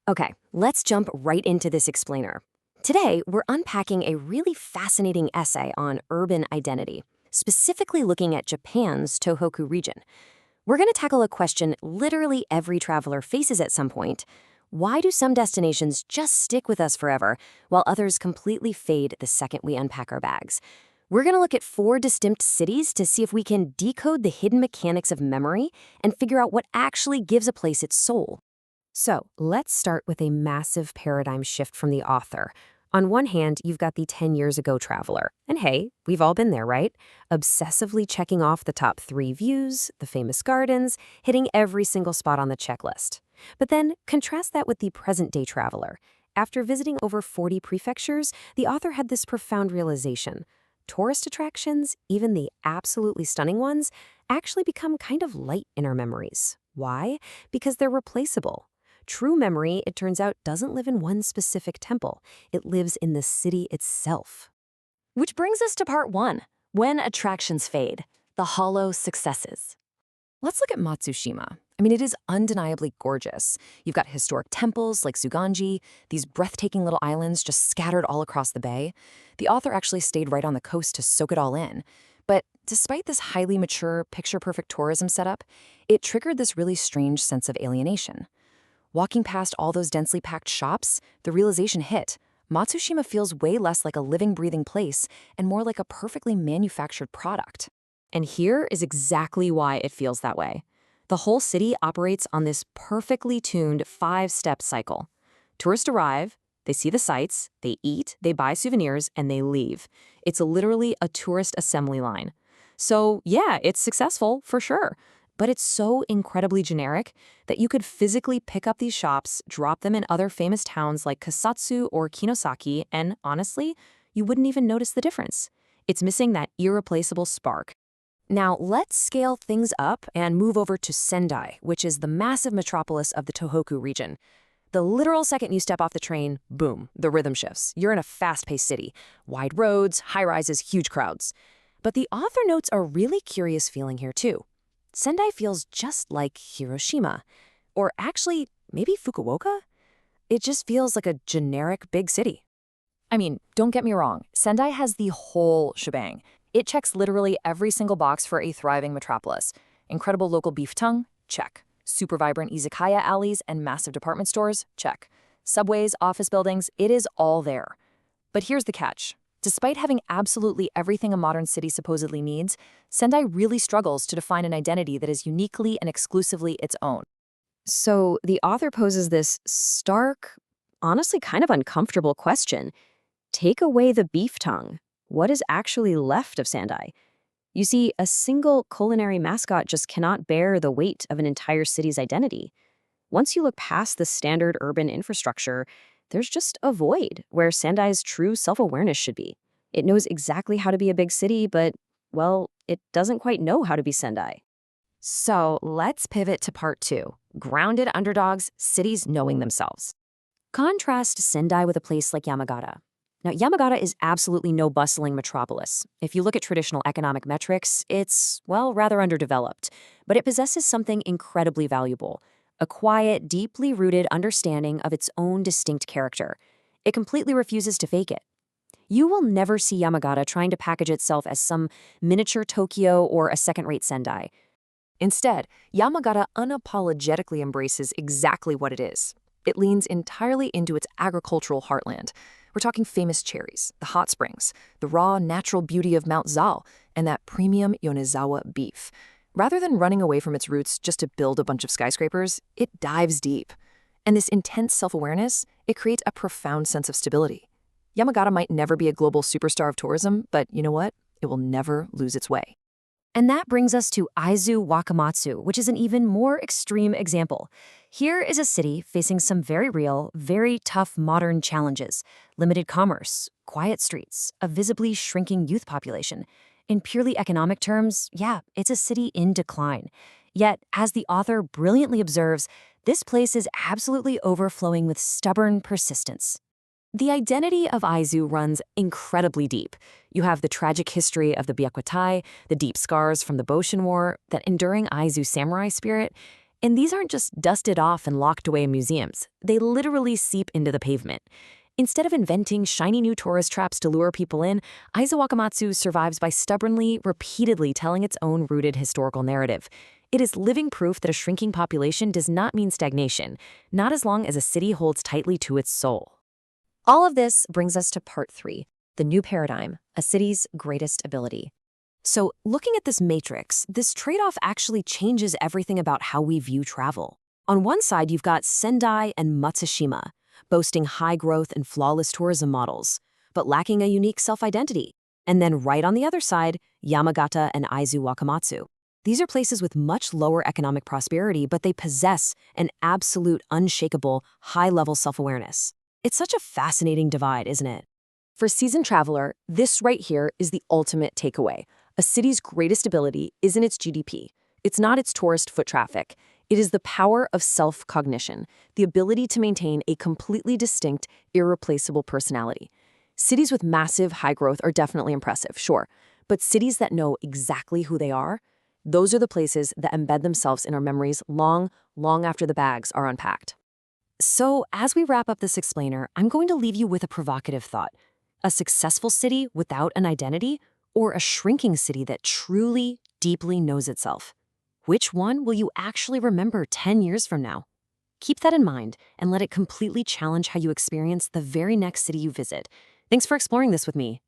Okay, let's jump right into this explainer. Today, we're unpacking a really fascinating essay on urban identity, specifically looking at Japan's Tohoku region. We're going to tackle a question literally every traveler faces at some point. Why do some destinations just stick with us forever, while others completely fade the second we unpack our bags? We're going to look at 4 distinct cities to see if we can decode the hidden mechanics of memory and figure out what actually gives a place its soul. So let's start with a massive paradigm shift from the author. On one hand, you've got the 10 years ago traveler. And hey, we've all been there, right? Obsessively checking off the top 3 views, the famous gardens, hitting every single spot on the checklist. But then contrast that with the present day traveler. After visiting over 40 prefectures, the author had this profound realization. Tourist attractions, even the absolutely stunning ones, actually become kind of light in our memories. Why? Because they're replaceable. True memory, it turns out, doesn't live in one specific temple. It lives in the city itself. Which brings us to part 1, when attractions fade, the hollow successes. Let's look at Matsushima. It is undeniably gorgeous. You've got historic temples like Suganji, these breathtaking little islands just scattered all across the bay. The author actually stayed right on the coast to soak it all in. But despite this highly mature, picture-perfect tourism setup, it triggered this really strange sense of alienation. Walking past all those densely packed shops, the realization hit. Matsushima feels way less like a living, breathing place and more like a perfectly manufactured product. And here is exactly why it feels that way. The whole city operates on this perfectly tuned 5-step cycle. Tourists arrive, they see the sights, they eat, they buy souvenirs, and they leave. It's literally a tourist assembly line. So yeah, it's successful, for sure. But it's so incredibly generic that you could physically pick up these shops, drop them in other famous towns like Kusatsu or Kinosaki, and honestly, you wouldn't even notice the difference. It's missing that irreplaceable spark. Now, let's scale things up and move over to Sendai, which is the massive metropolis of the Tohoku region. The literal second you step off the train, boom, the rhythm shifts. You're in a fast-paced city. Wide roads, high-rises, huge crowds. But the author notes a really curious feeling here, too. Sendai feels just like Hiroshima. Or actually, maybe Fukuoka? It just feels like a generic big city. Don't get me wrong, Sendai has the whole shebang. It checks literally every single box for a thriving metropolis. Incredible local beef tongue? Check. Super vibrant izakaya alleys and massive department stores? Check. Subways, office buildings, it is all there. But here's the catch. Despite having absolutely everything a modern city supposedly needs, Sendai really struggles to define an identity that is uniquely and exclusively its own. So the author poses this stark, honestly kind of uncomfortable question. Take away the beef tongue. What is actually left of Sendai? You see, a single culinary mascot just cannot bear the weight of an entire city's identity. Once you look past the standard urban infrastructure, there's just a void where Sendai's true self-awareness should be. It knows exactly how to be a big city, but, well, it doesn't quite know how to be Sendai. So let's pivot to part 2, grounded underdogs, cities knowing themselves. Contrast Sendai with a place like Yamagata. Now, Yamagata is absolutely no bustling metropolis. If you look at traditional economic metrics, it's, well, rather underdeveloped. But it possesses something incredibly valuable. A quiet, deeply rooted understanding of its own distinct character. It completely refuses to fake it. You will never see Yamagata trying to package itself as some miniature Tokyo or a second-rate Sendai. Instead, Yamagata unapologetically embraces exactly what it is. It leans entirely into its agricultural heartland. We're talking famous cherries, the hot springs, the raw, natural beauty of Mount Zal, and that premium Yonezawa beef. Rather than running away from its roots just to build a bunch of skyscrapers, it dives deep. And this intense self-awareness, it creates a profound sense of stability. Yamagata might never be a global superstar of tourism, but you know what? It will never lose its way. And that brings us to Aizuwakamatsu, which is an even more extreme example. Here is a city facing some very real, very tough modern challenges. Limited commerce, quiet streets, a visibly shrinking youth population. In purely economic terms, yeah, it's a city in decline. Yet, as the author brilliantly observes, this place is absolutely overflowing with stubborn persistence. The identity of Aizu runs incredibly deep. You have the tragic history of the Byakutai, the deep scars from the Boshin War, that enduring Aizu samurai spirit, And these aren't just dusted off and locked away in museums. They literally seep into the pavement. Instead of inventing shiny new tourist traps to lure people in, Aizuwakamatsu survives by stubbornly, repeatedly telling its own rooted historical narrative. It is living proof that a shrinking population does not mean stagnation, not as long as a city holds tightly to its soul. All of this brings us to part 3, the new paradigm, a city's greatest ability. So, looking at this matrix, this trade-off actually changes everything about how we view travel. On one side, you've got Sendai and Matsushima, boasting high growth and flawless tourism models, but lacking a unique self-identity. And then right on the other side, Yamagata and Aizuwakamatsu. These are places with much lower economic prosperity, but they possess an absolute, unshakable, high-level self-awareness. It's such a fascinating divide, isn't it? For seasoned traveler, this right here is the ultimate takeaway. A city's greatest ability isn't its GDP. It's not its tourist foot traffic. It is the power of self-cognition, the ability to maintain a completely distinct, irreplaceable personality. Cities with massive high growth are definitely impressive, sure, but cities that know exactly who they are, those are the places that embed themselves in our memories long, long after the bags are unpacked. So, as we wrap up this explainer, I'm going to leave you with a provocative thought. A successful city without an identity, or a shrinking city that truly, deeply knows itself? Which one will you actually remember 10 years from now? Keep that in mind and let it completely challenge how you experience the very next city you visit. Thanks for exploring this with me.